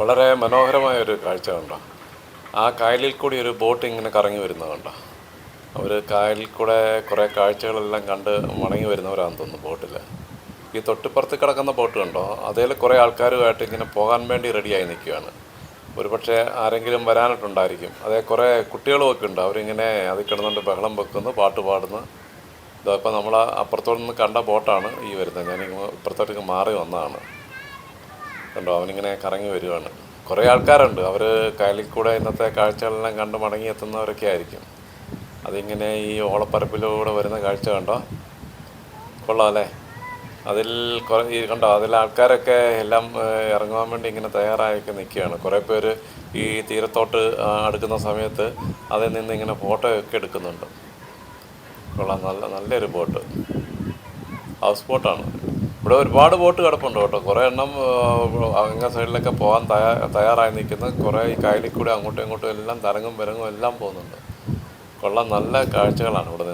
വളരെ മനോഹരമായ ഒരു കാഴ്ച കണ്ടോ. ആ കായലിൽ കൂടി ഒരു ബോട്ട് ഇങ്ങനെ കറങ്ങി വരുന്നത് കണ്ടോ. അവർ കായലിൽ കൂടെ കുറേ കാഴ്ചകളെല്ലാം കണ്ട് മടങ്ങി വരുന്നവരാണെന്ന് തോന്നുന്നു ബോട്ടിൽ. ഈ തൊട്ടിപ്പുറത്ത് കിടക്കുന്ന ബോട്ട് കണ്ടോ, അതിൽ കുറേ ആൾക്കാരുമായിട്ട് ഇങ്ങനെ പോകാൻ വേണ്ടി റെഡിയായി നിൽക്കുകയാണ്. ഒരുപക്ഷെ ആരെങ്കിലും വരാനായിട്ടുണ്ടായിരിക്കും. അതേ കുറേ കുട്ടികളുമൊക്കെ ഉണ്ട്. അവരിങ്ങനെ അതിൽ കിടന്നുകൊണ്ട് ബഹളം വെക്കുന്നു, പാട്ട് പാടുന്നു. ഇതിപ്പോൾ നമ്മൾ അപ്പുറത്തോട്ട് നിന്ന് കണ്ട ബോട്ടാണ് ഈ വരുന്നത്. ഞാനിങ്ങനെ ഇപ്പുറത്തോട്ടേക്ക് മാറി വന്നതാണ്. കണ്ടോ, അവനിങ്ങനെ കറങ്ങി വരുവാണ്. കുറേ ആൾക്കാരുണ്ട്. അവർ കായലിൽ കൂടെ ഇന്നത്തെ കാഴ്ചകളെല്ലാം കണ്ട് മടങ്ങി എത്തുന്നവരൊക്കെ ആയിരിക്കും. അതിങ്ങനെ ഈ ഓളപ്പരപ്പിലൂടെ വരുന്ന കാഴ്ച കണ്ടോ, കൊള്ളാം അല്ലേ. അതിൽ ഈ കണ്ടോ, അതിൽ ആൾക്കാരൊക്കെ എല്ലാം ഇറങ്ങുവാൻ വേണ്ടി ഇങ്ങനെ തയ്യാറായൊക്കെ നിൽക്കുകയാണ്. കുറേ പേര് ഈ തീരത്തോട്ട് അടുക്കുന്ന സമയത്ത് അതിൽ നിന്ന് ഇങ്ങനെ ഫോട്ടോയൊക്കെ എടുക്കുന്നുണ്ട്. കൊള്ളാം, നല്ലൊരു ബോട്ട്, ഹൗസ് ബോട്ടാണ്. ഇവിടെ ഒരുപാട് ബോട്ട് കിടപ്പുണ്ട് കേട്ടോ. കുറേ എണ്ണം അങ്ങ് സൈഡിലൊക്കെ പോകാൻ തയ്യാറായി നിൽക്കുന്ന കുറേ ഈ കായലിൽ കൂടെ അങ്ങോട്ടും ഇങ്ങോട്ടും എല്ലാം തരങ്ങും വിരങ്ങും എല്ലാം പോകുന്നുണ്ട്. കൊള്ളാം, നല്ല കാഴ്ചകളാണ് ഇവിടെ